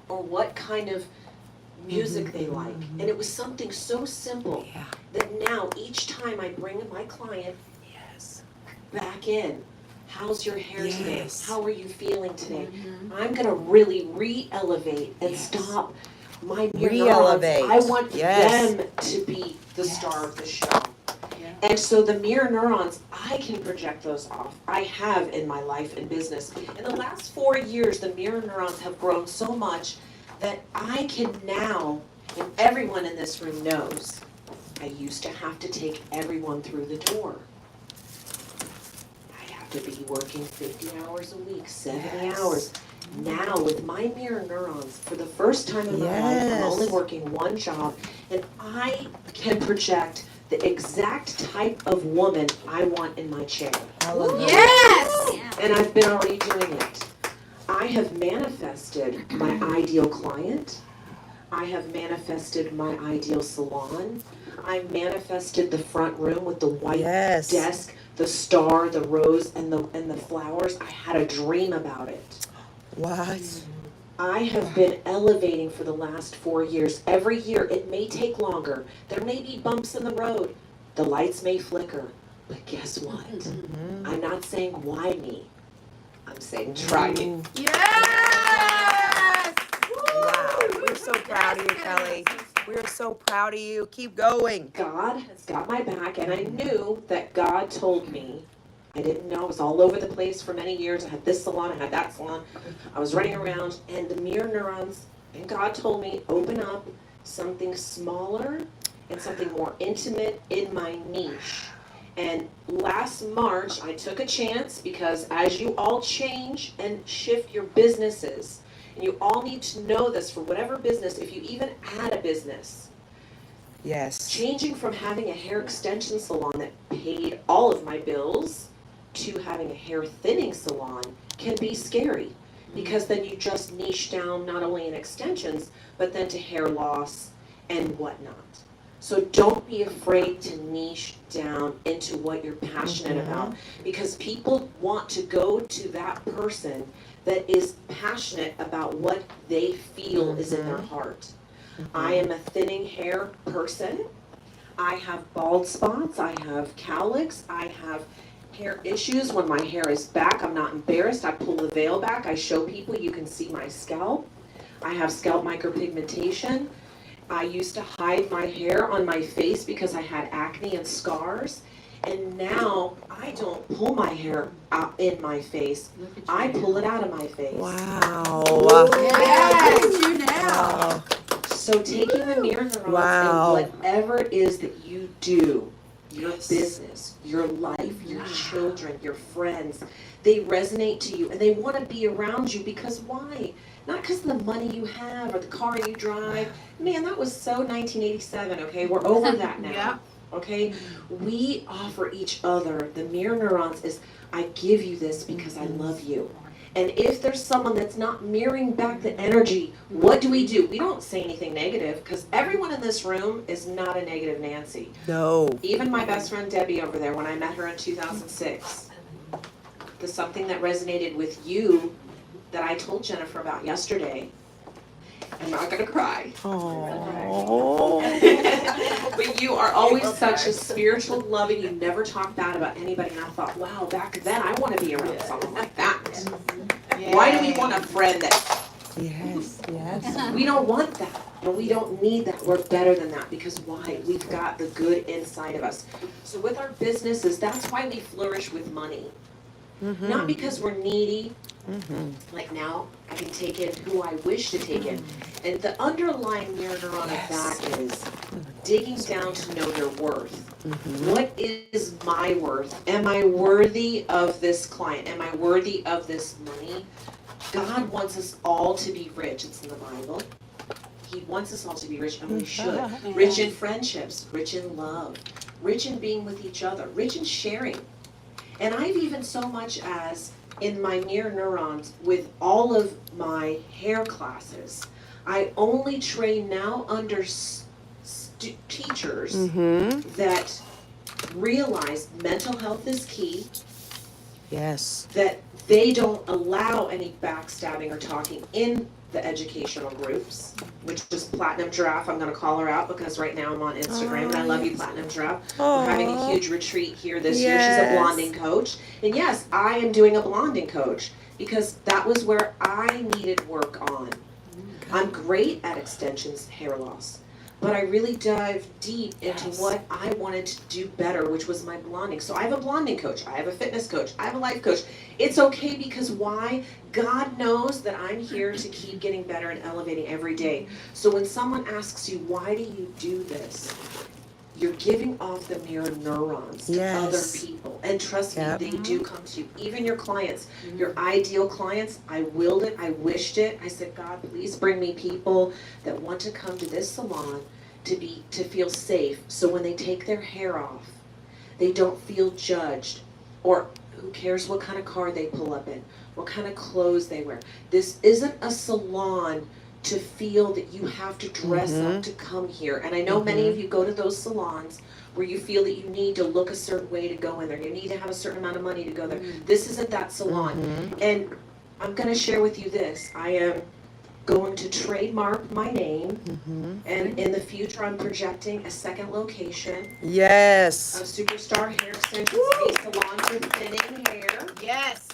or what kind of music they like. And it was something so simple that now each time I bring my client back in, how's your hair today? How are you feeling today? I'm gonna really re-elevate and stop my neurons. I want them to be the star of the show. And so the mirror neurons, I can project those off. I have in my life and business. In the last 4 years, the mirror neurons have grown so much that I can now, and everyone in this room knows, I used to have to take everyone through the door. I have to be working 50 hours a week, 70 hours. Now with my mirror neurons, for the first time in my life, I'm only working one job, and I can project the exact type of woman I want in my chair. Yes! And I've been already doing it. I have manifested my ideal client. I have manifested my ideal salon. I manifested the front room with the white desk, the star, the rose, and the flowers. I had a dream about it. What? I have been elevating for the last 4 years. Every year, it may take longer. There may be bumps in the road. The lights may flicker. But guess what? I'm not saying why me. I'm saying try me. Yes! Wow. We're so proud of you, Kelly. We're so proud of you. Keep going. God has got my back, and I knew that God told me. I didn't know. I was all over the place for many years. I had this salon, I had that salon. I was running around, and the mirror neurons, and God told me, open up something smaller and something more intimate in my niche. And last March, I took a chance because as you all change and shift your businesses, and you all need to know this for whatever business, if you even add a business, changing from having a hair extension salon that paid all of my bills to having a hair thinning salon can be scary, because then you just niche down not only in extensions, but then to hair loss and whatnot. So don't be afraid to niche down into what you're passionate about, because people want to go to that person that is passionate about what they feel is in their heart. I am a thinning hair person. I have bald spots. I have cowlicks. I have hair issues. When my hair is back, I'm not embarrassed. I pull the veil back. I show people you can see my scalp. I have scalp micropigmentation. I used to hide my hair on my face because I had acne and scars. And now I don't pull my hair out in my face. I pull it out of my face. Wow. Yes, you now. So taking the mirror neurons and whatever it is that you do, your business, your life, your children, your friends, they resonate to you and they want to be around you because why? Not because of the money you have or the car you drive. Man, that was so 1987, okay? We're over that now. Okay? We offer each other, the mirror neurons is, I give you this because I love you. And if there's someone that's not mirroring back the energy, what do? We don't say anything negative, because everyone in this room is not a negative Nancy. No. Even my best friend Debbie over there, when I met her in 2006, the something that resonated with you that I told Jennifer about yesterday. I'm not gonna cry. Oh. But you are always such a spiritual, loving, you never talk bad about anybody, and I thought, wow, back then I want to be around someone like that. Why do we want a friend that... Yes. We don't want that, and we don't need that. We're better than that, because why? We've got the good inside of us. So with our businesses, that's why we flourish with money. Not because we're needy. Like now, I can take in who I wish to take in. And the underlying mirror neuron of that is digging down to know your worth. What is my worth? Am I worthy of this client? Am I worthy of this money? God wants us all to be rich. It's in the Bible. He wants us all to be rich, and we should. Rich in friendships, rich in love, rich in being with each other, rich in sharing. And I've even so much as in my mirror neurons with all of my hair classes, I only train now under teachers that realize mental health is key. Yes. That they don't allow any backstabbing or talking in the educational groups, which is Platinum Giraffe. I'm going to call her out because right now I'm on Instagram, and I love you, Platinum Giraffe. We're having a huge retreat here this year. She's a blonding coach. And yes, I am doing a blonding coach because that was where I needed work on. I'm great at extensions, hair loss, but I really dive deep into what I wanted to do better, which was my blonding. So I have a blonding coach, I have a fitness coach, I have a life coach. It's okay because why? God knows that I'm here to keep getting better and elevating every day. So when someone asks you, why do you do this? You're giving off the mirror neurons to other people. And trust me, they do come to you. Even your clients, your ideal clients, I willed it, I wished it. I said, God, please bring me people that want to come to this salon to feel safe. So when they take their hair off, they don't feel judged. Or who cares what kind of car they pull up in, what kind of clothes they wear. This isn't a salon to feel that you have to dress up to come here. And I know many of you go to those salons where you feel that you need to look a certain way to go in there. You need to have a certain amount of money to go there. This isn't that salon. And I'm going to share with you this. I am going to trademark my name. And in the future, I'm projecting a second location. Yes. A Superstar Hair Extensions, a salon for thinning hair. Yes.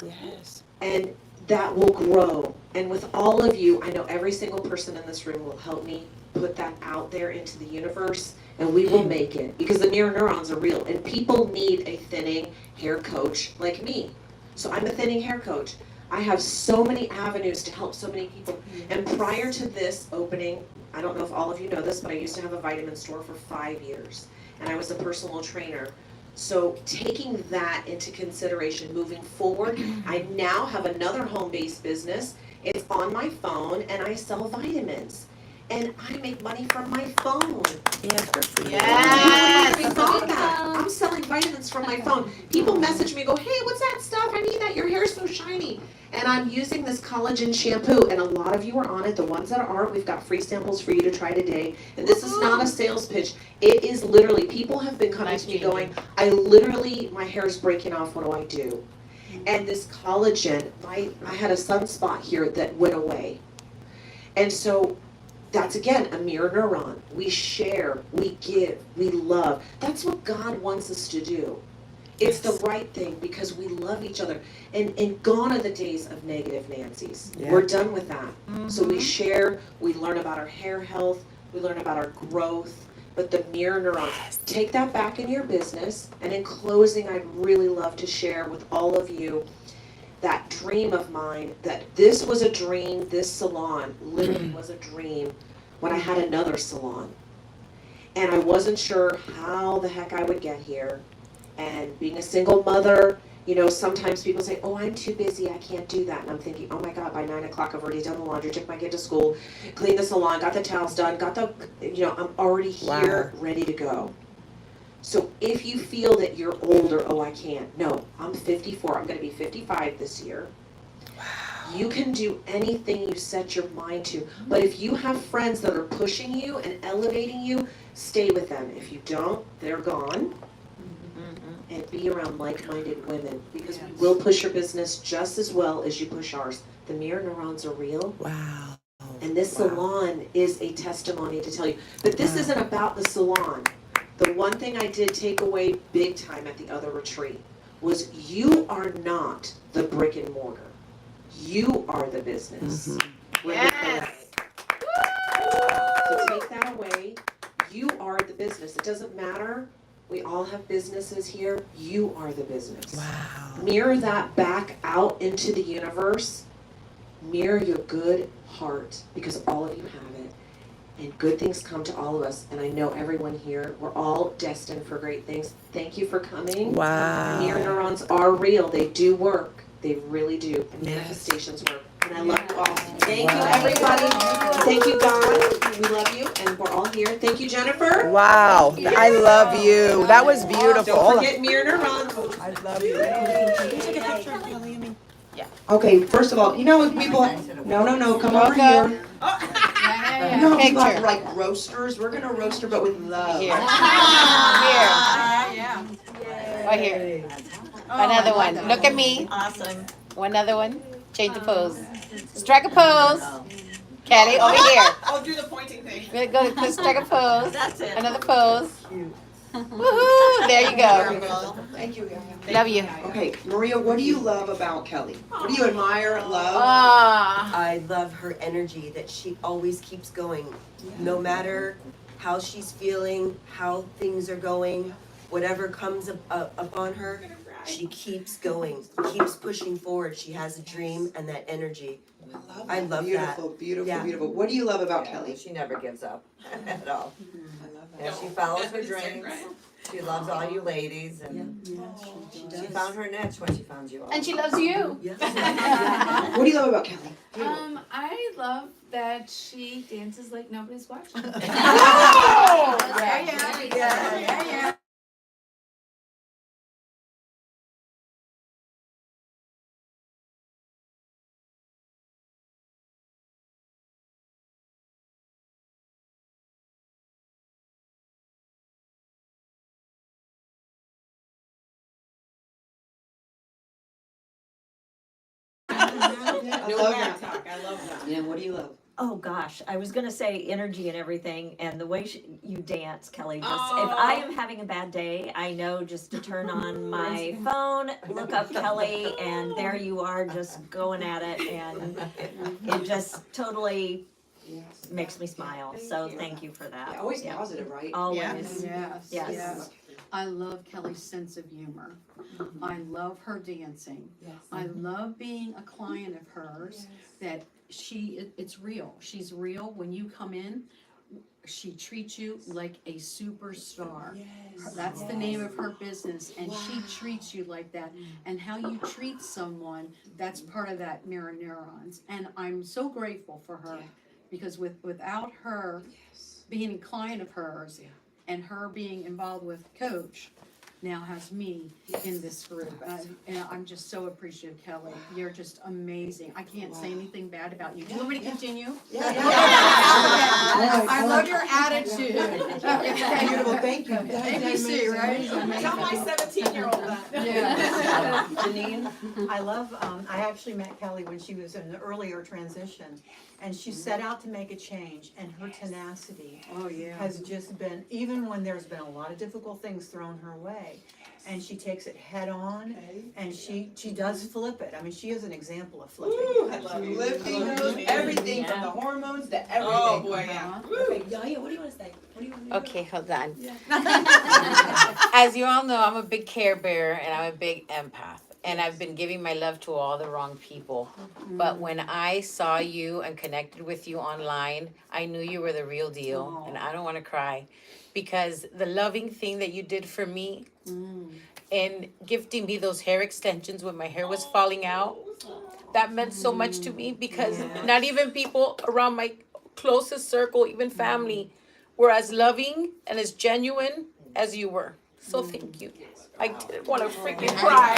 Yes. And that will grow. And with all of you, I know every single person in this room will help me put that out there into the universe, and we will make it. Because the mirror neurons are real, and people need a thinning hair coach like me. So I'm a thinning hair coach. I have so many avenues to help so many people. And prior to this opening, I don't know if all of you know this, but I used to have a vitamin store for 5 years. And I was a personal trainer. So taking that into consideration moving forward, I now have another home-based business. It's on my phone, and I sell vitamins. And I make money from my phone. Yes. I thought that. I'm selling vitamins from my phone. People message me, go, hey, what's that stuff? I need that. Your hair's so shiny. And I'm using this collagen shampoo, and a lot of you are on it. The ones that aren't, we've got free samples for you to try today. And this is not a sales pitch. It is literally, people have been coming to me going, my hair is breaking off, what do I do? And this collagen, I had a sunspot here that went away. And so that's again a mirror neuron. We share, we give, we love. That's what God wants us to do. It's the right thing because we love each other. And gone are the days of negative Nancy's. We're done with that. So we share, we learn about our hair health, we learn about our growth, but the mirror neurons, take that back in your business. And in closing, I'd really love to share with all of you that dream of mine, that this was a dream, this salon literally was a dream when I had another salon. And I wasn't sure how the heck I would get here. And being a single mother, you know, sometimes people say, oh, I'm too busy, I can't do that. And I'm thinking, oh my God, by 9 o'clock I've already done the laundry, took my kid to school, cleaned the salon, got the towels done, I'm already here, ready to go. So if you feel that you're older, oh, I can't. No, I'm 54, I'm gonna be 55 this year. You can do anything you set your mind to. But if you have friends that are pushing you and elevating you, stay with them. If you don't, they're gone. And be around like-minded women because we will push your business just as well as you push ours. The mirror neurons are real. Wow. And this salon is a testimony to tell you. But this isn't about the salon. The one thing I did take away big time at the other retreat was you are not the brick and mortar. You are the business. Yes. So take that away. You are the business. It doesn't matter. We all have businesses here. You are the business. Wow. Mirror that back out into the universe. Mirror your good heart because all of you have it. And good things come to all of us. And I know everyone here, we're all destined for great things. Thank you for coming. Wow. Mirror neurons are real. They do work. They really do. And manifestations work. And I love you all. Thank you, everybody. Thank you, God. We love you, and we're all here. Thank you, Jennifer. Wow. I love you. That was beautiful. Don't forget mirror neurons. I love you. Okay, first of all, you know if people, no, come over here. You know people have like roasters, we're gonna roast her, but with love. Here. Right here. Another one. Look at me. Awesome. One other one. Change the pose. Strike a pose. Kelly, over here. I'll do the pointing thing. Go strike a pose. That's it. Another pose. Woohoo! There you go. Thank you, Yaya. Love you. Okay, Maria, what do you love about Kelly? What do you admire, love? Ah. I love her energy that she always keeps going. No matter how she's feeling, how things are going, whatever comes upon her, she keeps going, keeps pushing forward. She has a dream and that energy. I love that. Beautiful, beautiful, Yeah. beautiful. What do you love about Kelly? She never gives up at all. I love Yeah, that. she follows her dreams. She loves all you ladies, and she found her niche when she found you all. And she loves you. Yes. What do you love about Kelly? I love that she dances like nobody's watching. Yeah. I No love back that. talk. I love that. Yeah, what do you love? Oh gosh, I was gonna say energy and everything, and the way you dance, Kelly. Just Oh. if I am having a bad day, I know just to turn on my phone, look up Kelly, and there you are, just going at it, and it just totally Yes. makes me smile. So thank you for that. Yeah, always positive, right? Always. Yes. Yes. I love Kelly's sense of humor. I love her dancing. I love being a client of hers, that it's real. She's real. When you come in, she treats you like a superstar. That's the name of her business, and she treats you like that. And how you treat someone, that's part of that mirror neurons. And I'm so grateful for her, because without her being a client of hers, and her being involved with Coach, now has me in this group. And I'm just so appreciative, Kelly. You're just amazing. I can't say anything bad about you. Do you want me to continue? I love your attitude. Beautiful, thank you. ABC, right? Tell my 17-year-old that. Yeah. Janine, I love, I actually met Kelly when she was in an earlier transition, and she set out to make a change, and her tenacity Oh, yeah. has just been, even when there's been a lot of difficult things thrown her way, and she takes it head on, and she does flip it. I mean, she is an example of flipping. I love you. Lifting those, everything from the hormones to everything. Oh, boy, yeah. Okay, Yaya, what do you want to say? What do you want to Okay, hold on. As you all know, I'm a big care bearer and I'm a big empath. And I've been giving my love to all the wrong people. But when I saw you and connected with you online, I knew you were the real deal. And I don't want to cry. Because the loving thing that you did for me and gifting me those hair extensions when my hair was falling out, that meant so much to me, because not even people around my closest circle, even family, were as loving and as genuine as you were. So thank you. I didn't want to freaking cry.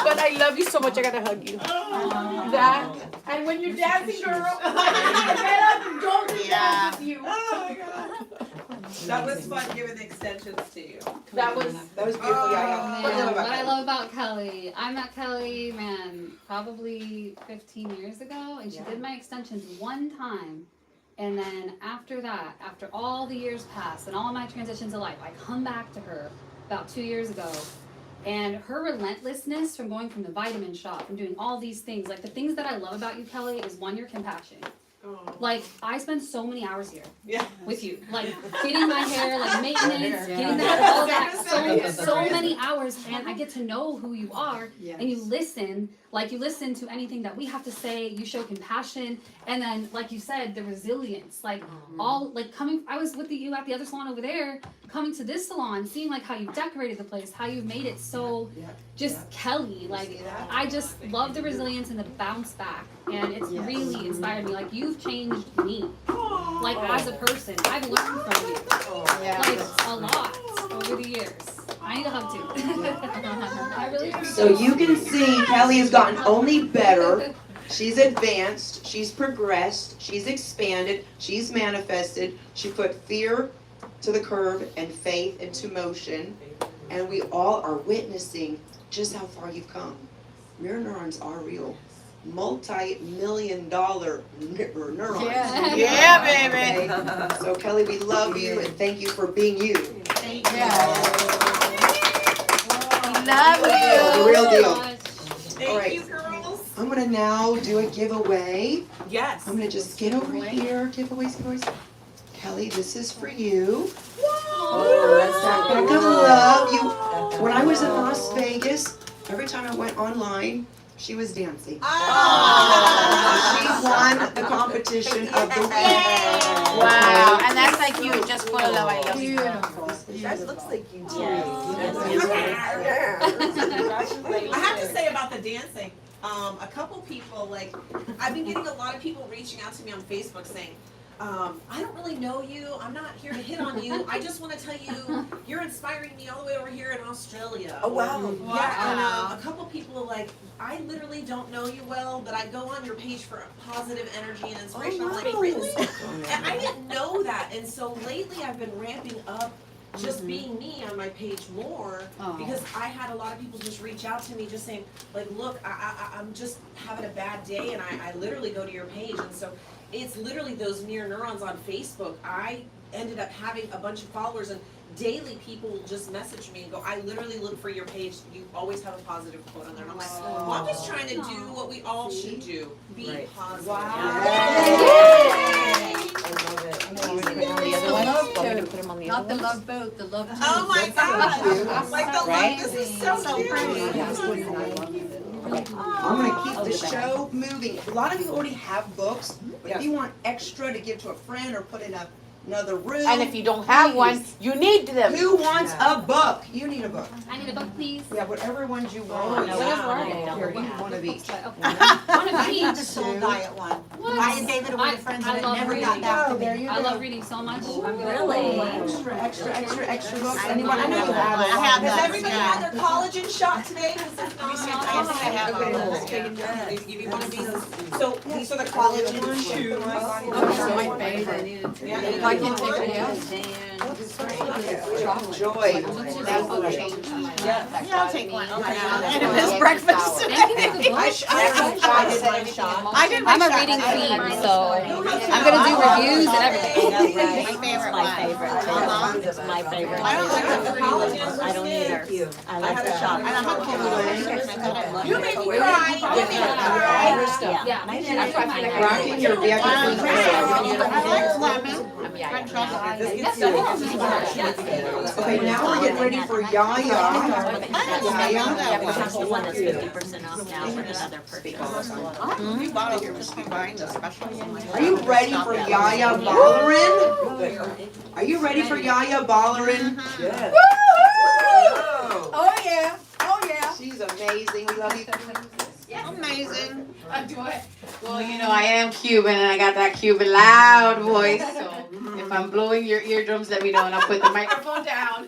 But I love you so much, I gotta hug you. That, and when you're dancing, girl, get up and don't do dance with you. Oh my God. That was fun giving the extensions to you. That was beautiful, Yaya. What do you love Man, about what I Kelly? love about Kelly, I met Kelly, probably 15 years ago, and she did my extensions one time. And then after that, after all the years passed and all of my transitions of life, I come back to her about 2 years ago. And her relentlessness from going from the vitamin shop and doing all these things, like the things that I love about you, Kelly, is one, your compassion. Like, I spend so many hours here with you, like getting my hair, like maintenance, getting that, all that, so many hours, and I get to know who you are, and you listen to anything that we have to say. You show compassion, and then, like you said, the resilience, like I was with you at the other salon over there, coming to this salon, seeing like how you decorated the place, how you made it so just Kelly, like I just love the resilience and the bounce back, and it's really inspired me. Like, you've changed me, like as a person. I've learned from you, like a lot over the years. I need a hug too. I really do. So you can see Kelly has gotten only better. She's advanced, she's progressed, she's expanded, she's manifested. She put fear to the curb and faith into motion. And we all are witnessing just how far you've come. mirror neurons are real. Multi-million-dollar neurons. Yes. Yeah, baby. Okay? So Kelly, we love you and thank you for being you. Thank you. Love The you. real deal. Thank All right. you, girls. I'm gonna now do a giveaway. Yes. I'm gonna just get over here. Giveaways. Kelly, this is for you. Oh, that's not Back of love. You. When I was in Las Vegas, every time I went online, she was dancing. She won the competition of the week. Wow, and that's like you, just full of love. I love you. Beautiful. That looks like you too. I have to say about the dancing, a couple people, like, I've been getting a lot of people reaching out to me on Facebook saying, I don't really know you, I'm not here to hit on you, I just wanna tell you, you're inspiring me all the way over here in Australia. Oh, wow. Yeah, and a couple people are like, I literally don't know you well, but I go on your page for positive energy and inspiration. I'm like, really? And I didn't know that, and so lately I've been ramping up just being me on my page more, Oh. because I had a lot of people just reach out to me just saying, like, look, I'm just having a bad day, and I literally go to your page, and so it's literally those mirror neurons on Facebook. I ended up having a bunch of followers, and daily people just message me and go, I literally look for your page, you always have a positive quote on there. And I'm like, well, I'm just trying to do what we all should do, be Right. positive. Love tote. Not the love boat, the love tote. Oh my gosh, like the Right? love, this is so cute. I'm gonna keep the show moving. A lot of you already have books, but if you want extra to give to a friend or put in another room. And if you don't have one, you need them. Who wants a book? You need a book. I need a book, please. Yeah, whatever ones you Oh, want. no, Here, you want one of each. One of each. The soul diet one. What? I gave it away to friends and it love never got reading. back to Oh, there me. you I go. love reading so much. Really? Extra books. I Anyone? I know you have a I lot. have Has that. everybody had their collagen shot today? Because if not, I have all those, okay, they give you one of these. So these are the collagen chews. Those are my favorite. Yeah, I can take it out. Joy. That book changed my life. Yeah, I'll take one. And it was breakfast Thank you for the book. I did my I'm a shot. reading queen, so I'm gonna do reviews and everything. My favorite My one. favorite too. It's my favorite. I don't like the collagen. I don't either. I like had a the shot. And I'm a keto. You made me cry. You made me cry. Yeah. That's why I feel like Rocking your I vehicle. like lemon. I'm French Okay, now we're getting ready for Yaya. That's the one that's 50% off now for another purchase. You bought it, you're just buying the special one. Are you ready for Yaya Ballerin? Are you ready for Yaya Ballerin? Yes. Oh, yeah. Oh, yeah. She's amazing. We love you. Amazing. Well, you know, I am Cuban and I got that Cuban loud voice. So if I'm blowing your eardrums, let me know and I'll put the microphone down.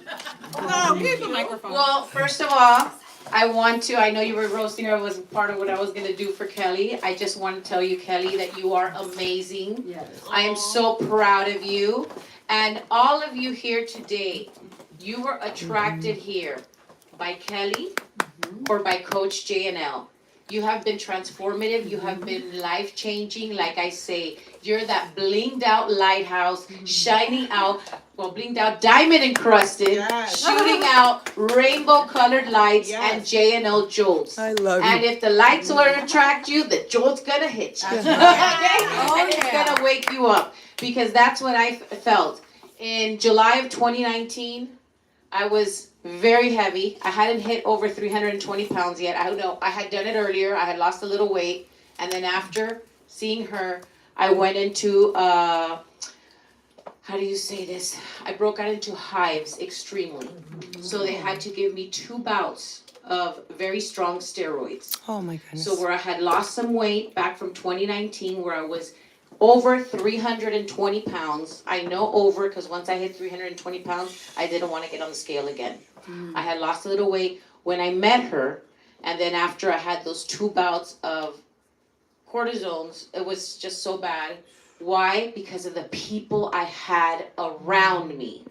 No, keep the microphone. Well, first of all, I know you were roasting her, was part of what I was going to do for Kelly. I just want to tell you, Kelly, that you are amazing. Yes. I am so proud of you. And all of you here today, you were attracted here by Kelly or by Coach J&L. You have been transformative. You have been life-changing. Like I say, you're that blinged out lighthouse, shining out, well, blinged out, diamond encrusted, Yes. shooting out rainbow-colored lights and J&L jolts. I love And if the lights will attract you, the jolt's gonna hit you. Okay? And it's gonna wake you up. Because that's what I felt. In July of 2019, I was very heavy. I hadn't hit over 320 pounds yet. I know I had done it earlier. I had lost a little weight. And then after seeing her, I went into, how do you say this? I broke out into hives extremely. So they had to give me 2 bouts of very strong steroids. Oh my goodness. So where I had lost some weight back from 2019, where I was over 320 pounds. I know over, because once I hit 320 pounds, I didn't want to get on the scale again. I had lost a little weight when I met her, and then after I had those 2 bouts of cortisones, it was just so bad. Why? Because of the people I had around me.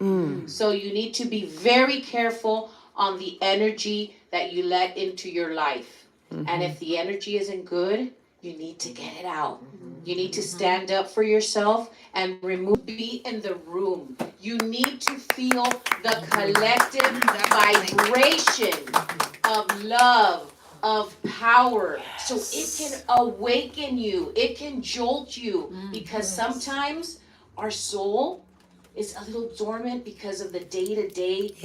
So you need to be very careful on the energy that you let into your life. And if the energy isn't good, you need to get it out. You need to stand up for yourself and remove be in the room. You need to feel the collective vibration of love, of power. So it can awaken you. It can jolt you. Because sometimes our soul is a little dormant because of the day-to-day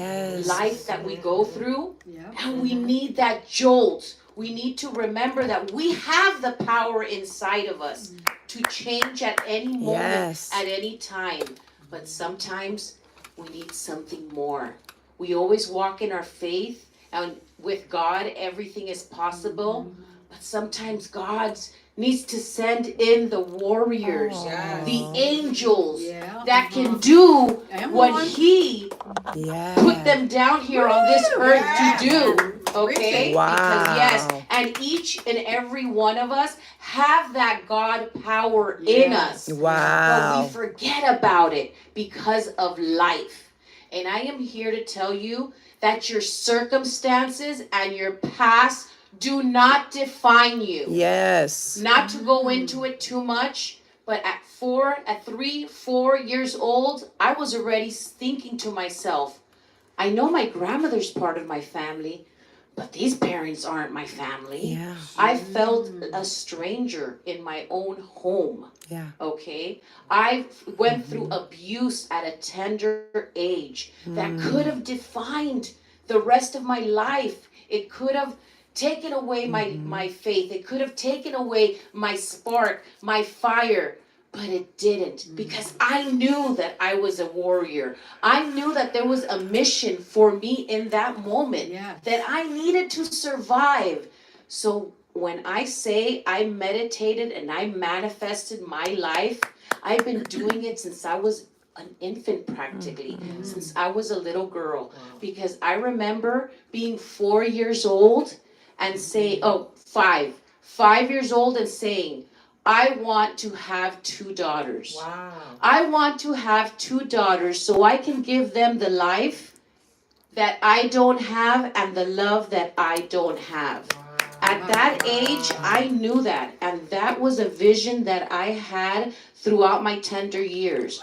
life that we go through. And we need that jolt. We need to remember that we have the power inside of us to change at any moment, at any time. But sometimes we need something more. We always walk in our faith, and with God, everything is possible. But sometimes God needs to send in the warriors, the angels that can do what He put them down here on this earth to do. Okay? Because yes, and each and every one of us have that God power in us. But we forget about it because of life. And I am here to tell you that your circumstances and your past do not define you. Not to go into it too much, but at 3, 4 years old, I was already thinking to myself, I know my grandmother's part of my family, but these parents aren't my family. I felt a stranger in my own home. Okay? I went through abuse at a tender age that could have defined the rest of my life. It could have taken away my faith. It could have taken away my spark, my fire. But it didn't, because I knew that I was a warrior. I knew that there was a mission for me in that moment, that I needed to survive. So when I say I meditated and I manifested my life, I've been doing it since I was an infant practically, since I was a little girl. Because I remember being 4 years old and saying, 5 years old and saying, I want to have 2 daughters. I want to have 2 daughters so I can give them the life that I don't have and the love that I don't have. At that age, I knew that. And that was a vision that I had throughout my tender years.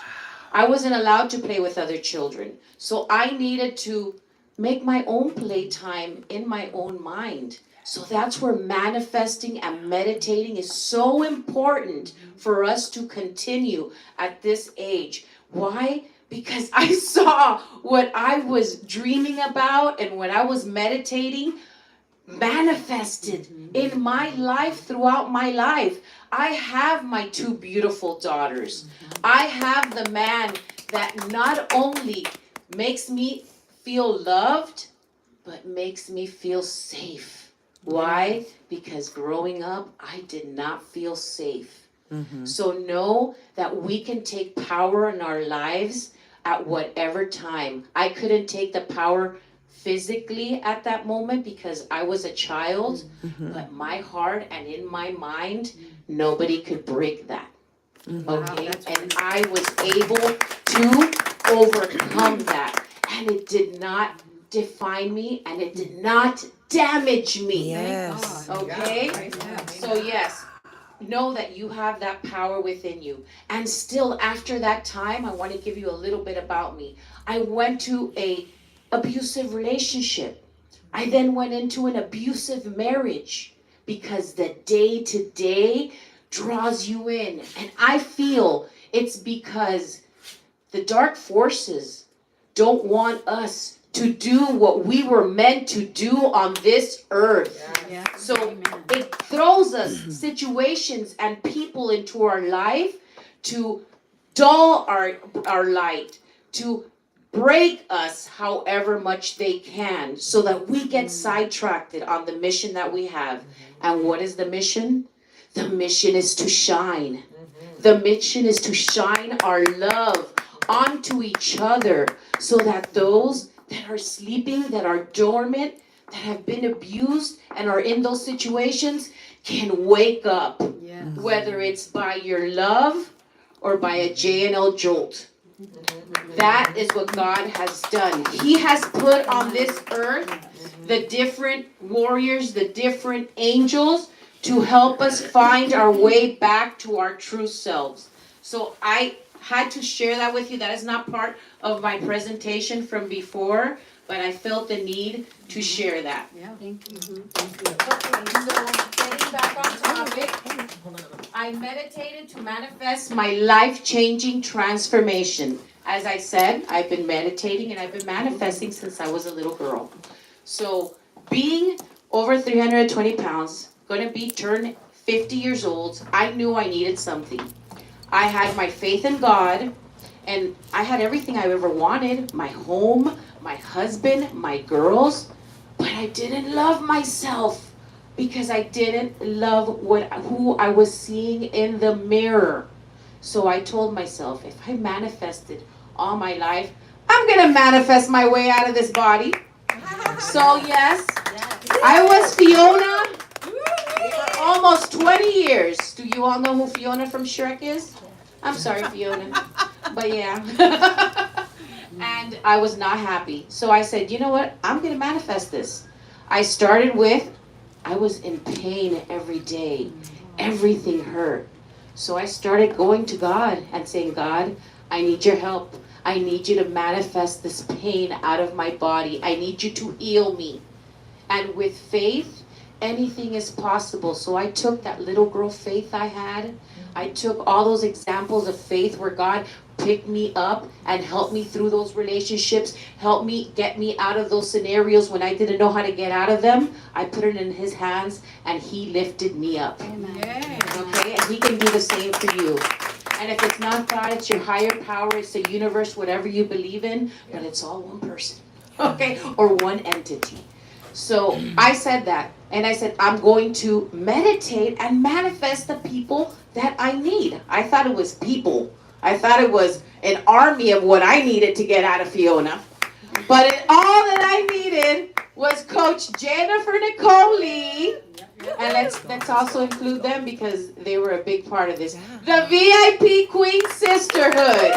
I wasn't allowed to play with other children. So I needed to make my own playtime in my own mind. So that's where manifesting and meditating is so important for us to continue at this age. Why? Because I saw what I was dreaming about and when I was meditating manifested in my life throughout my life. I have my 2 beautiful daughters. I have the man that not only makes me feel loved, but makes me feel safe. Why? Because growing up, I did not feel safe. So know that we can take power in our lives at whatever time. I couldn't take the power physically at that moment because I was a child, but my heart and in my mind, nobody could break that. Okay? And I was able to overcome that. And it did not define me and it did not damage me. Okay? So yes, know that you have that power within you. And still after that time, I want to give you a little bit about me. I went to a abusive relationship. I then went into an abusive marriage because the day-to-day draws you in. And I feel it's because the dark forces don't want us to do what we were meant to do on this earth. So it throws us situations and people into our life to dull our light, to break us however much they can so that we get sidetracked on the mission that we have. And what is the mission? The mission is to shine. The mission is to shine our love onto each other so that those that are sleeping, that are dormant, that have been abused and are in those situations can wake up. Whether it's by your love or by a JNL jolt. That is what God has done. He has put on this earth the different warriors, the different angels to help us find our way back to our true selves. So I had to share that with you. That is not part of my presentation from before, but I felt the need to share that. Yeah, thank you. Okay, so getting back on topic, I meditated to manifest my life-changing transformation. As I said, I've been meditating and I've been manifesting since I was a little girl. So being over 320 pounds, gonna be turned 50 years old, I knew I needed something. I had my faith in God, and I had everything I ever wanted, my home, my husband, my girls, but I didn't love myself because I didn't love who I was seeing in the mirror. So I told myself, if I manifested all my life, I'm gonna manifest my way out of this body. So yes, I was Fiona for almost 20 years. Do you all know who Fiona from Shrek is? I'm sorry, Fiona, but yeah. And I was not happy. So I said, you know what? I'm gonna manifest this. I started with, I was in pain every day. Everything hurt. So I started going to God and saying, God, I need your help. I need you to manifest this pain out of my body. I need you to heal me. And with faith, anything is possible. So I took that little girl faith I had. I took all those examples of faith where God picked me up and helped me through those relationships, helped me get me out of those scenarios when I didn't know how to get out of them. I put it in his hands and he lifted me up. Amen. Okay, and he can do the same for you. And if it's not God, it's your higher power, it's the universe, whatever you believe in, but it's all one person, okay, or one entity. So I said that, and I said, I'm going to meditate and manifest the people that I need. I thought it was people. I thought it was an army of what I needed to get out of Fiona. But all that I needed was Coach Jennifer Nicole. And let's also include them because they were a big part of this. The VIP Queen Sisterhood.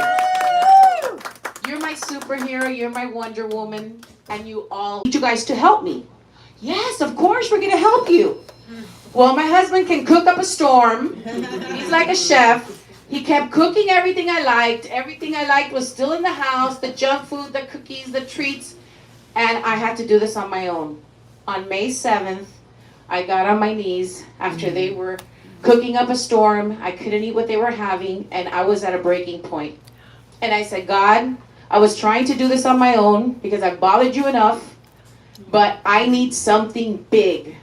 You're my superhero, you're my Wonder Woman, and you all need you guys to help me. Yes, of course, we're gonna help you. Well, my husband can cook up a storm. He's like a chef. He kept cooking everything I liked. Everything I liked was still in the house, the junk food, the cookies, the treats. And I had to do this on my own. On May 7th, I got on my knees after they were cooking up a storm. I couldn't eat what they were having, and I was at a breaking point. And I said, God, I was trying to do this on my own because I've bothered you enough, but I need something big.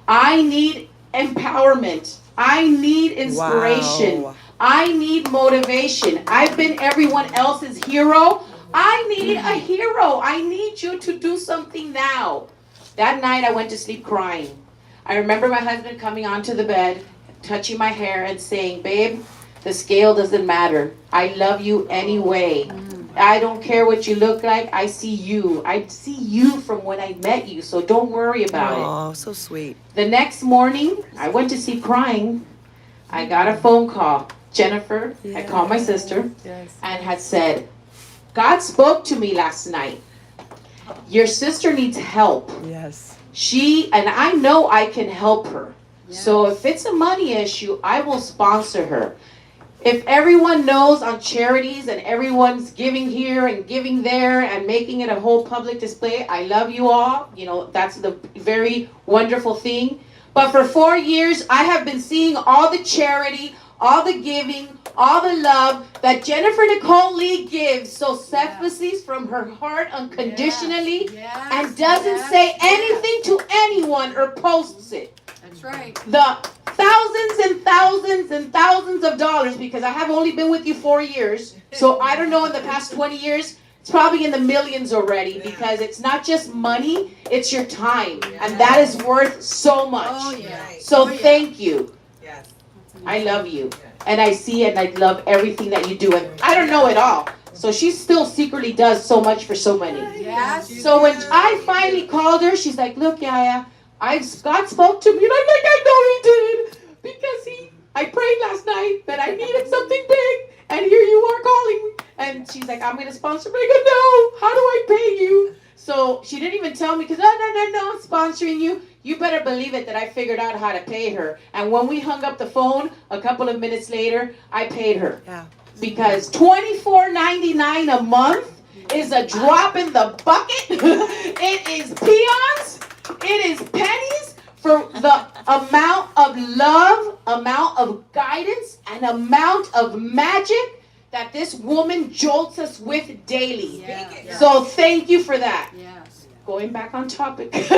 I need empowerment. I need inspiration. Wow. I need motivation. I've been everyone else's hero. I need a hero. I need you to do something now. That night I went to sleep crying. I remember my husband coming onto the bed, touching my hair and saying, babe, the scale doesn't matter. I love you anyway. I don't care what you look like. I see you. I see you from when I met you, so don't worry about it. Oh, so sweet. The next morning, I went to sleep crying. I got a phone call. Jennifer had called my sister and had said, God spoke to me last night. Your sister needs help. Yes. And I know I can help her. So if it's a money issue, I will sponsor her. If everyone knows on charities and everyone's giving here and giving there and making it a whole public display, I love you all. You know, that's the very wonderful thing. But for 4 years, I have been seeing all the charity, all the giving, all the love that Jennifer Nicole Lee gives so selflessly from her heart unconditionally and doesn't say anything to anyone or posts it. That's right. The thousands and thousands and thousands of dollars, because I have only been with you 4 years, so I don't know in the past 20 years, it's probably in the millions already, because it's not just money, it's your time, and that is worth so much. Oh, yeah. So thank you. Yes. I love you. And I see and I love everything that you do. And I don't know it all. So she still secretly does so much for so many. Yes. So when I finally called her, she's like, look, Yaya, God spoke to me. And I'm like, I know he did. Because I prayed last night that I needed something big. And here you are calling me. And she's like, like, I'm gonna sponsor. But I go, no, how do I pay you? So she didn't even tell me, because, no, I'm sponsoring you. You better believe it that I figured out how to pay her. And when we hung up the phone, a couple of minutes later, I paid her. Yeah. Because $24.99 a month is a drop in the bucket. It is peons. It is pennies for the amount of love, amount of guidance, and amount of magic that this woman jolts us with daily. Yes. So thank you for that. Yes. Going back on topic. Because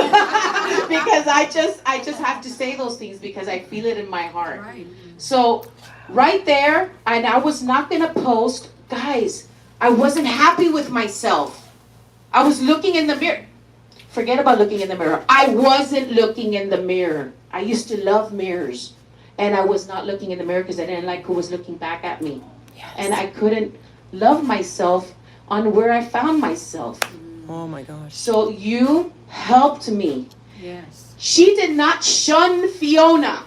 I just have to say those things because I feel it in my heart. Right. So right there, and I was not gonna post, guys, I wasn't happy with myself. I was looking in the mirror. Forget about looking in the mirror. I wasn't looking in the mirror. I used to love mirrors. And I was not looking in the mirror because I didn't like who was looking back at me. Yes. And I couldn't love myself on where I found myself. Oh my gosh. So you helped me. Yes. She did not shun Fiona.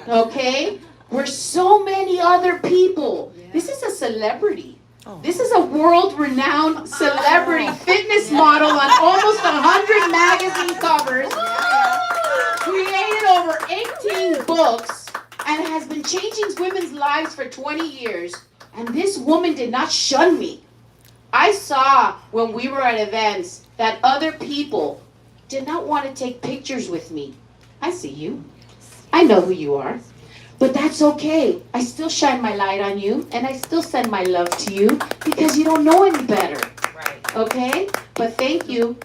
Okay? We're so many other people. This is a celebrity. This is a world-renowned celebrity fitness model on almost 100 magazine covers. Created over 18 books and has been changing women's lives for 20 years. And this woman did not shun me. I saw when we were at events that other people did not want to take pictures with me. I see you. I know who you are. But that's okay. I still shine my light on you, and I still send my love to you because you don't know any better. Right. Okay? But thank you.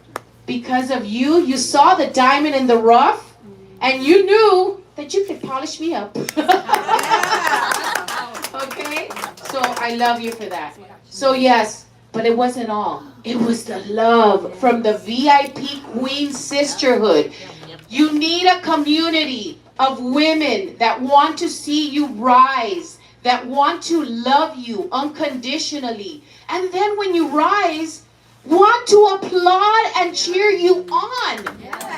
Because of you, you saw the diamond in the rough, and you knew that you could polish me up. Okay? So I love you for that. So yes, but it wasn't all. It was the love from the VIP Queen Sisterhood. You need a community of women that want to see you rise, that want to love you unconditionally. And then when you rise, want to applaud and cheer you on.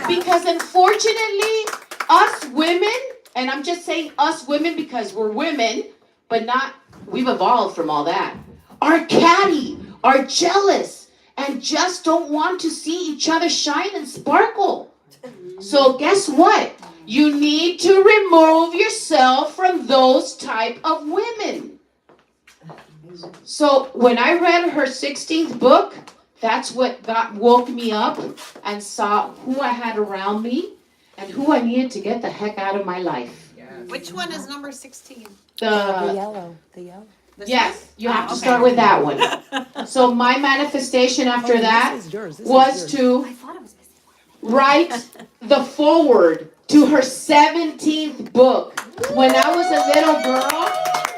Because unfortunately, us women, and I'm just saying us women because we're women, but not, we've evolved from all that, are catty, are jealous, and just don't want to see each other shine and sparkle. So guess what? You need to remove yourself from those type of women. So when I read her 16th book, that's what woke me up and saw who I had around me and who I needed to get the heck out of my life. Which one is number 16? The yellow. The yellow. Yes, you have to start with that one. So my manifestation after that was to write the foreword to her 17th book. When I was a little girl,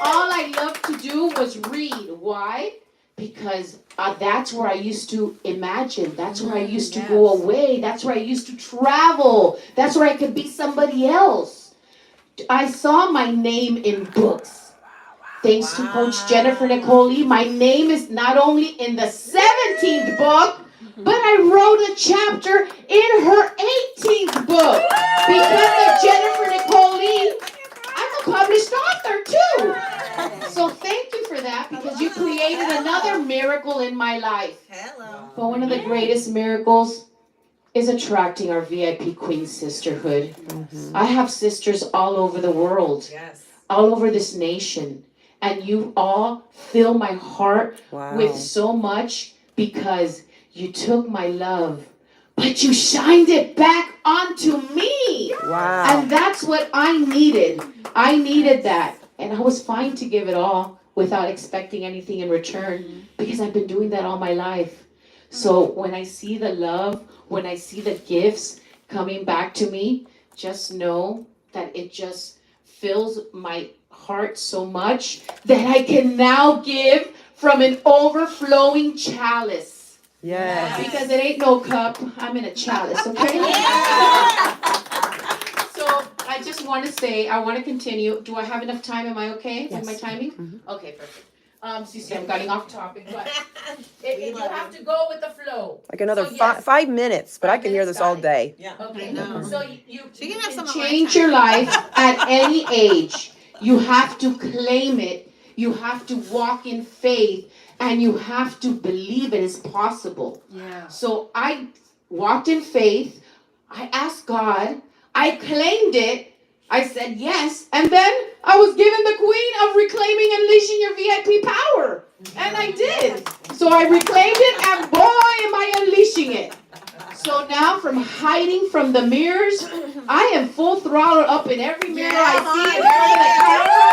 all I loved to do was read. Why? Because that's where I used to imagine. That's where I used to go away. That's where I used to travel. That's where I could be somebody else. I saw my name in books. Thanks to Coach Jennifer Nicole, my name is not only in the 17th book, but I wrote a chapter in her 18th book. Because of Jennifer Nicole, I'm a published author too. So thank you for that because you created another miracle in my life. Hello. But one of the greatest miracles is attracting our VIP Queen Sisterhood. I have sisters all over the world, all over this nation. And you all fill my heart with so much because you took my love, but you shined it back onto me. Wow. And that's what I needed. I needed that. And I was fine to give it all without expecting anything in return because I've been doing that all my life. So when I see the love, when I see the gifts coming back to me, just know that it just fills my heart so much that I can now give from an overflowing chalice. Yes. Because it ain't no cup, I'm in a chalice, okay? So I just want to say, I want to continue. Do I have enough time? Am I okay with my timing? Okay, perfect. So you see, I'm getting off topic, but you have to go with the flow. Like another So yes. 5 minutes, but I can hear this all day. Okay, so you can have can some of my change time. your life at any age. You have to claim it. You have to walk in faith and you have to believe it is possible. Yeah. So I walked in faith. I asked God. I claimed it. I said yes. And then I was given the queen of reclaiming and unleashing your VIP power. And I did. So I reclaimed it, and boy, am I unleashing it. So now, from hiding from the mirrors, I am full throttle up in every mirror I see in front of the camera.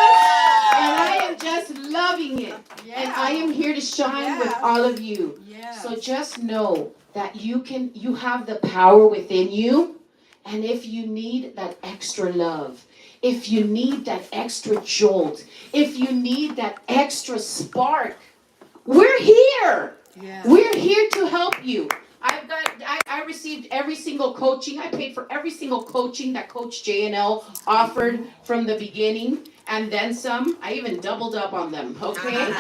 And I am just loving it. And I am here to shine with all of you. So just know that you have the power within you. And if you need that extra love, if you need that extra jolt, if you need that extra spark, we're here. We're here to help you. I received every single coaching. I paid for every single coaching that Coach J&L offered from the beginning, and then some. I even doubled up on them, okay?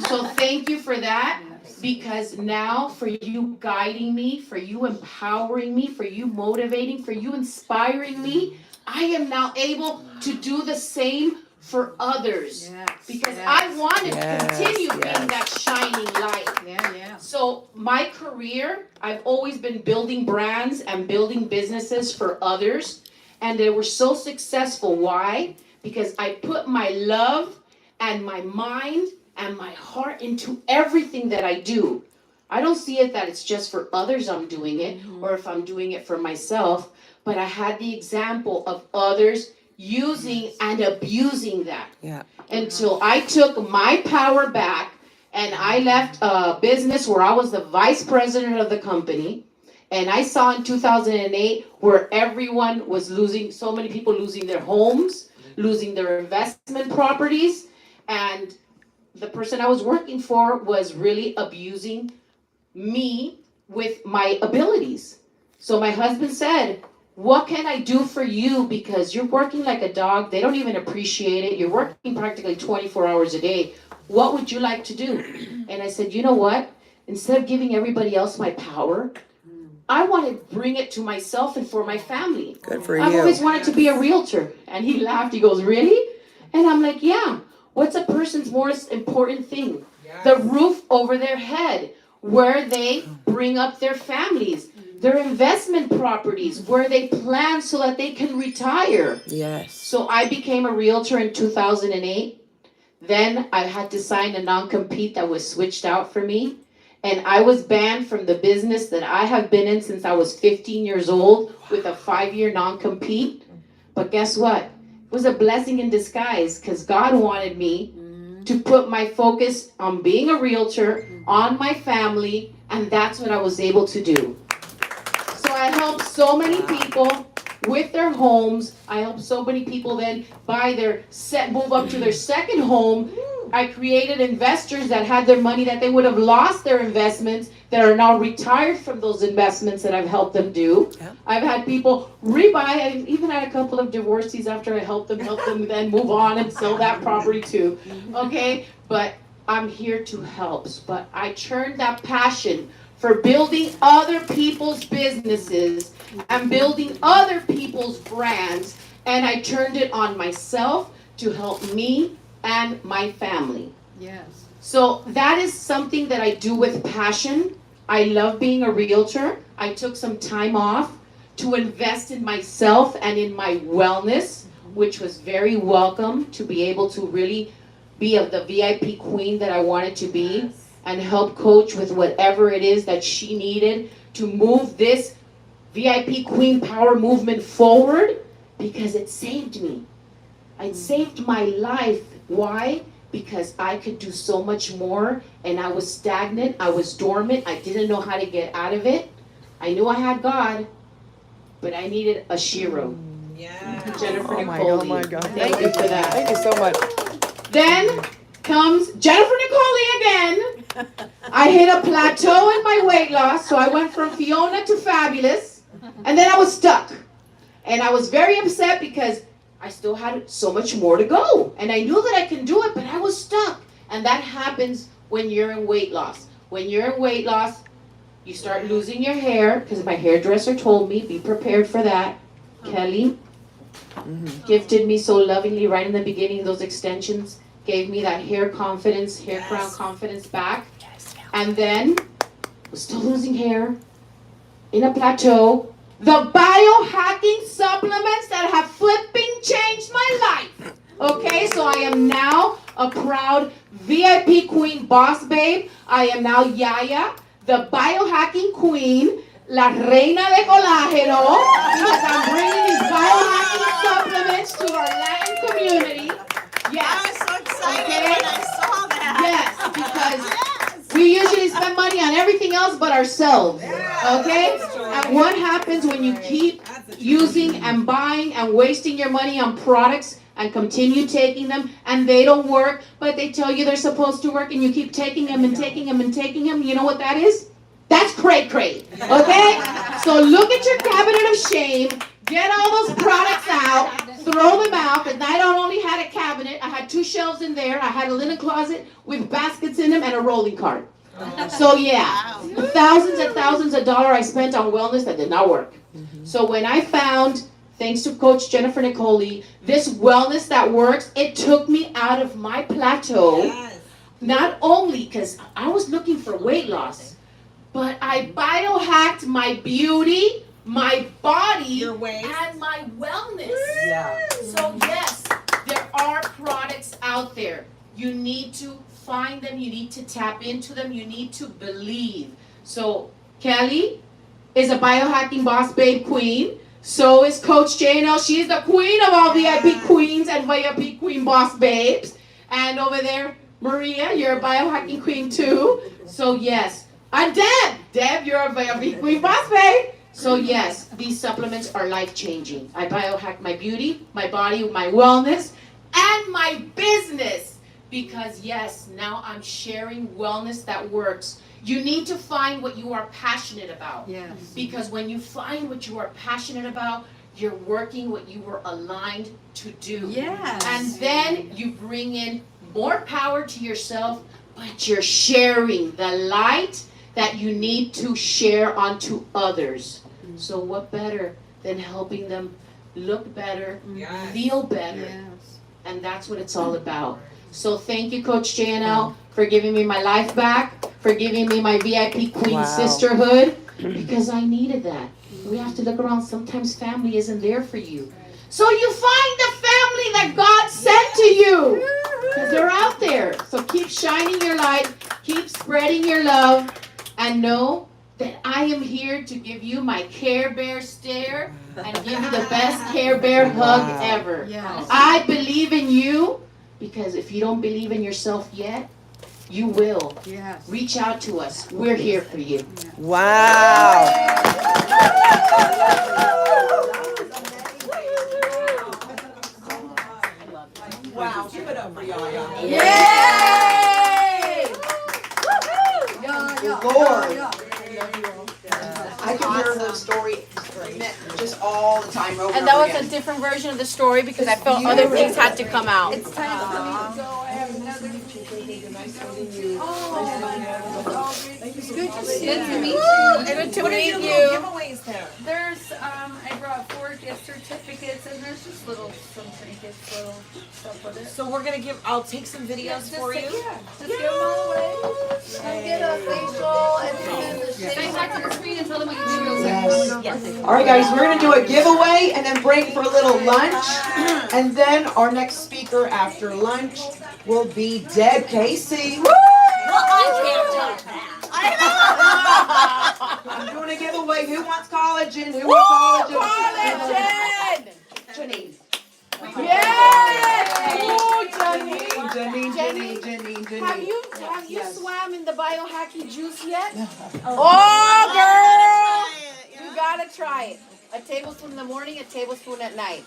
So thank you for that, because now for you guiding me, for you empowering me, for you motivating, for you inspiring me, I am now able to do the same for others. Because I want to continue being that shining light. So my career, I've always been building brands and building businesses for others. And they were so successful. Why? Because I put my love and my mind and my heart into everything that I do. I don't see it that it's just for others I'm doing it, or if I'm doing it for myself, but I had the example of others using and abusing that. Until I took my power back, and I left a business where I was the vice president of the company, and I saw in 2008 where everyone was losing, so many people losing their homes, losing their investment properties, and the person I was working for was really abusing me with my abilities. So my husband said, what can I do for you? Because you're working like a dog. They don't even appreciate it. You're working practically 24 hours a day. What would you like to do? And I said, you know what? Instead of giving everybody else my power, I want to bring it to myself and for my family. Good for I've you. always wanted to be a realtor. And he laughed. He goes, really? And I'm like, yeah. What's a person's most important thing? The roof over their head, where they bring up their families, their investment properties, where they plan so that they can retire. So I became a realtor in 2008. Then I had to sign a non-compete that was switched out for me. And I was banned from the business that I have been in since I was 15 years old with a 5-year non-compete. But guess what? It was a blessing in disguise, because God wanted me to put my focus on being a realtor, on my family, and that's what I was able to do. So I helped so many people with their homes. I helped so many people then move up to their second home. I created investors that had their money that they would have lost their investments, that are now retired from those investments that I've helped them do. I've had people rebuy. I even had a couple of divorcees after I helped them then move on and sell that property too. Okay, but I'm here to help. But I turned that passion for building other people's businesses and building other people's brands, and I turned it on myself to help me and my family. So that is something that I do with passion. I love being a realtor. I took some time off to invest in myself and in my wellness, which was very welcome, to be able to really be the VIP queen that I wanted to be, and help Coach with whatever it is that she needed to move this VIP Queen Power movement forward, because it saved me. It saved my life. Why? Because I could do so much more, and I was stagnant. I was dormant. I didn't know how to get out of it. I knew I had God, but I needed a Shiro. Jennifer Nicole. Oh my God. Thank you for that. Thank you so much. Then comes Jennifer Nicole again. I hit a plateau in my weight loss, so I went from Fiona to Fabulous, and then I was stuck. And I was very upset because I still had so much more to go. And I knew that I can do it, but I was stuck. And that happens when you're in weight loss. When you're in weight loss, you start losing your hair, because my hairdresser told me, be prepared for that. Kelly gifted me so lovingly right in the beginning, those extensions. gave me that hair confidence, hair crown confidence back. And then, was still losing hair, in a plateau. The biohacking supplements that have flipping changed my life. Okay, so I am now a proud VIP queen boss babe. I am now Yaya, the biohacking queen, la reina de colágeno, because I'm bringing these biohacking supplements to our Latin community. Yes. I was so excited Okay. when I saw that. Yes, because we usually spend money on everything else but ourselves. Okay? And what happens when you keep using and buying and wasting your money on products and continue taking them and they don't work, but they tell you they're supposed to work and you keep taking them and taking them and taking them? You know what that is? That's cray-cray. Okay? So look at your cabinet of shame. Get all those products out, throw them out, because I don't only had a cabinet, I had 2 shelves in there, I had a linen closet with baskets in them and a rolling cart. So yeah, thousands of dollars I spent on wellness that did not work. So when I found, thanks to Coach Jennifer Nicole, this wellness that works, it took me out of my plateau, not only because I was looking for weight loss, but I biohacked my beauty, my body, and my wellness. Yeah. So yes, there are products out there. You need to find them, you need to tap into them, you need to believe. So Kelly is a biohacking boss babe queen. So is Coach JNL. She's the queen of all VIP queens and VIP queen boss babes. And over there, Maria, you're a biohacking queen too. So yes. And Deb, you're a VIP queen boss babe. So yes, these supplements are life-changing. I biohack my beauty, my body, my wellness, and my business. Because yes, now I'm sharing wellness that works. You need to find what you are passionate about. Yes. Because when you find what you are passionate about, you're working what you were aligned to do. Yes. And then you bring in more power to yourself, but you're sharing the light that you need to share onto others. So what better than helping them look better, feel better? Yes. And that's what it's all about. So thank you, Coach JNL, for giving me my life back, for giving me my VIP Queen sisterhood, because I needed that. We have to look around. Sometimes family isn't there for you. So you find the family that God sent to you, because they're out there. So keep shining your light, keep spreading your love, and know that I am here to give you my Care Bear stare and give you the best Care Bear hug ever. Yes. I believe in you, because if you don't believe in yourself yet, you will. Yes. Reach out to us. We're here for you. Wow. Wow, give it up for Yaya. Yay! Lord. I can hear her story just all the time over And that was again. a different version of the story because I felt other things had to come out. It's time for me to go. I have another. Good to meet you. Good to What are meet your you. little giveaways there? There's I brought 4 gift certificates and there's just some trinkets, little stuff with it. So we're gonna I'll take some videos for you. Just give them all away. I'll get a facial and then the shave. Say back to the screen and tell them what you do real quick. Yes. All right, guys, we're going to do a giveaway and then break for a little lunch. And then our next speaker after lunch will be Deb Casey. Woo! I'm doing a giveaway. Who wants collagen? Who wants collagen? Collagen! Janine. Yay! Ooh, Janine. Have you swam in the biohacking juice yet? Oh, girl! You gotta try it. A tablespoon in the morning, a tablespoon at night.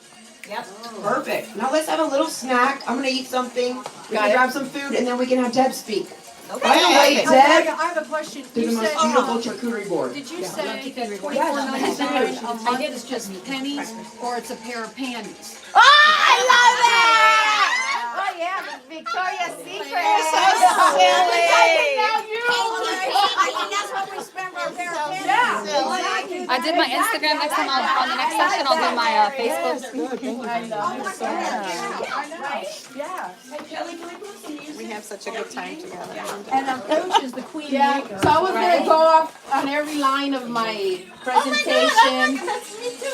Yep. Perfect. Now let's have a little snack. I'm going to eat something. We can grab some food and then we can have Deb speak. Okay. By the way, Deb, I have a question. to the You most said, beautiful charcuterie board. did you say that $24.99 a month is just pennies, or it's a pair of panties? Oh, I love that! Oh yeah, Victoria's Secret. So silly. I think that's what we spend our I did my Instagram. Next time on the next session, I'll do my Facebook. We have such a good time together. And our coach is the queen maker. So I was gonna go off on every line of my presentation.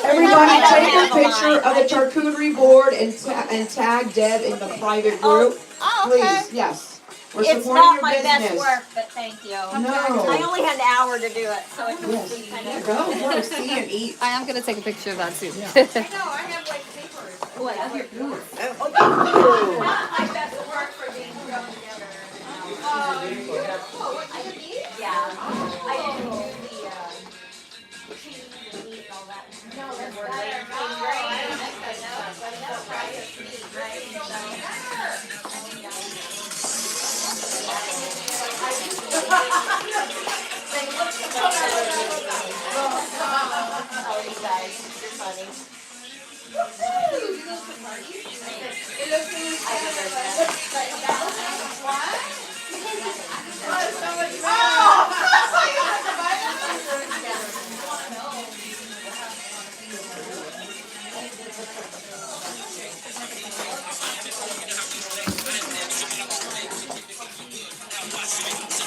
Everybody take a picture of the charcuterie board and tag Deb in the private group. Please, yes. We're It's supporting not your my business. best work, but thank you. No. I only had an hour to do it, so it was kind of. Go work, see and eat. I am gonna take a picture of that too. I know, I have like papers. Oh, I have your booth. Not my best work for being thrown together. Yeah, I didn't do the cheese and meat and all that. No, that's better. Oh, you guys, you're funny. Watch me.